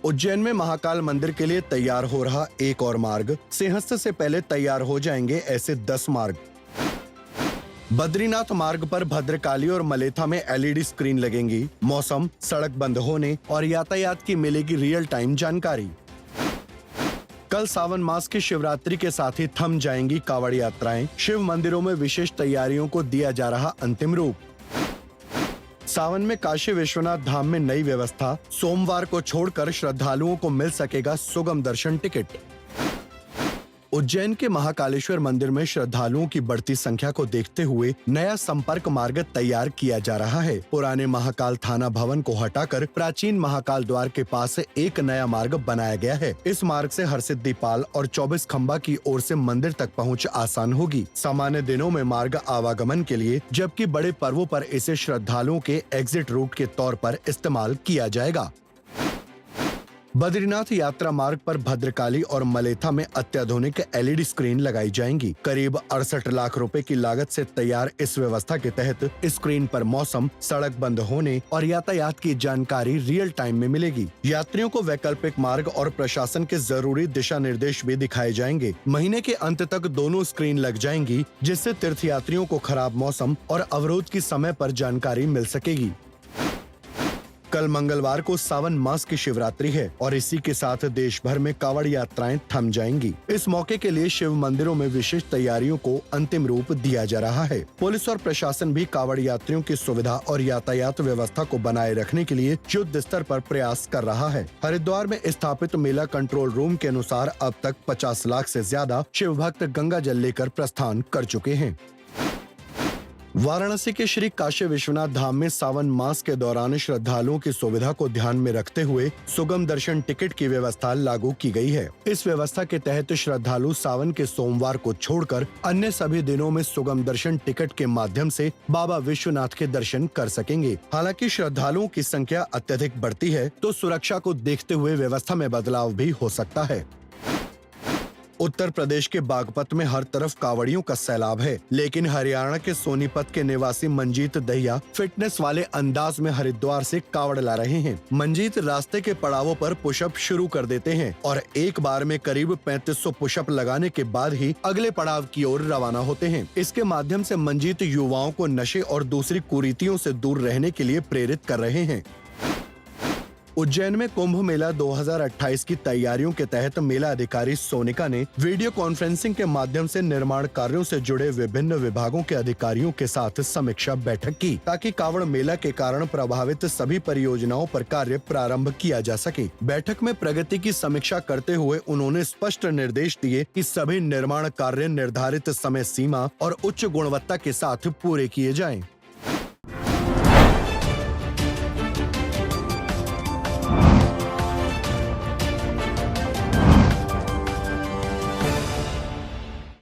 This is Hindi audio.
उज्जैन में महाकाल मंदिर के लिए तैयार हो रहा एक और मार्ग। सिंहस्थ से पहले तैयार हो जाएंगे ऐसे 10 मार्ग। बद्रीनाथ मार्ग पर भद्रकाली और मलेथा में एलईडी स्क्रीन लगेंगी। मौसम, सड़क बंद होने और यातायात की मिलेगी रियल टाइम जानकारी। कल सावन मास की शिवरात्रि के साथ ही थम जाएंगी कांवड़ यात्राएं। शिव मंदिरों में विशेष तैयारियों को दिया जा रहा अंतिम रूप। सावन में काशी विश्वनाथ धाम में नई व्यवस्था। सोमवार को छोड़कर श्रद्धालुओं को मिल सकेगा सुगम दर्शन टिकट। उज्जैन के महाकालेश्वर मंदिर में श्रद्धालुओं की बढ़ती संख्या को देखते हुए नया संपर्क मार्ग तैयार किया जा रहा है। पुराने महाकाल थाना भवन को हटाकर प्राचीन महाकाल द्वार के पास एक नया मार्ग बनाया गया है। इस मार्ग से हरसिद्धिपाल और 24 खंबा की ओर से मंदिर तक पहुंच आसान होगी। सामान्य दिनों में मार्ग आवागमन के लिए, जबकि बड़े पर्वों पर इसे श्रद्धालुओं के एग्जिट रूट के तौर पर इस्तेमाल किया जाएगा। बद्रीनाथ यात्रा मार्ग पर भद्रकाली और मलेथा में अत्याधुनिक एलईडी स्क्रीन लगाई जाएंगी। करीब 68 लाख रुपए की लागत से तैयार इस व्यवस्था के तहत स्क्रीन पर मौसम, सड़क बंद होने और यातायात की जानकारी रियल टाइम में मिलेगी। यात्रियों को वैकल्पिक मार्ग और प्रशासन के जरूरी दिशा निर्देश भी दिखाए जाएंगे। महीने के अंत तक दोनों स्क्रीन लग जाएंगी, जिससे तीर्थयात्रियों को खराब मौसम और अवरोध की समय पर जानकारी मिल सकेगी। कल मंगलवार को सावन मास की शिवरात्रि है और इसी के साथ देश भर में कांवड़ यात्राएं थम जाएंगी। इस मौके के लिए शिव मंदिरों में विशेष तैयारियों को अंतिम रूप दिया जा रहा है। पुलिस और प्रशासन भी कांवड़ यात्रियों की सुविधा और यातायात व्यवस्था को बनाए रखने के लिए युद्ध स्तर पर प्रयास कर रहा है। हरिद्वार में स्थापित मेला कंट्रोल रूम के अनुसार अब तक 50 लाख से ज्यादा शिव भक्त गंगा जल लेकर प्रस्थान कर चुके हैं। वाराणसी के श्री काशी विश्वनाथ धाम में सावन मास के दौरान श्रद्धालुओं की सुविधा को ध्यान में रखते हुए सुगम दर्शन टिकट की व्यवस्था लागू की गई है। इस व्यवस्था के तहत श्रद्धालु सावन के सोमवार को छोड़कर अन्य सभी दिनों में सुगम दर्शन टिकट के माध्यम से बाबा विश्वनाथ के दर्शन कर सकेंगे। हालांकि श्रद्धालुओं की संख्या अत्यधिक बढ़ती है तो सुरक्षा को देखते हुए व्यवस्था में बदलाव भी हो सकता है। उत्तर प्रदेश के बागपत में हर तरफ कांवड़ियों का सैलाब है, लेकिन हरियाणा के सोनीपत के निवासी मंजीत दहिया फिटनेस वाले अंदाज में हरिद्वार से कांवड़ ला रहे हैं। मंजीत रास्ते के पड़ावों पर पुशअप शुरू कर देते हैं और एक बार में करीब 3500 पुशअप लगाने के बाद ही अगले पड़ाव की ओर रवाना होते हैं। इसके माध्यम से मंजीत युवाओं को नशे और दूसरी कुरीतियों से दूर रहने के लिए प्रेरित कर रहे हैं। उज्जैन में कुंभ मेला 2028 की तैयारियों के तहत मेला अधिकारी सोनिका ने वीडियो कॉन्फ्रेंसिंग के माध्यम से निर्माण कार्यों से जुड़े विभिन्न विभागों के अधिकारियों के साथ समीक्षा बैठक की, ताकि कांवड़ मेला के कारण प्रभावित सभी परियोजनाओं पर कार्य प्रारंभ किया जा सके। बैठक में प्रगति की समीक्षा करते हुए उन्होंने स्पष्ट निर्देश दिए कि सभी निर्माण कार्य निर्धारित समय सीमा और उच्च गुणवत्ता के साथ पूरे किए जाएं।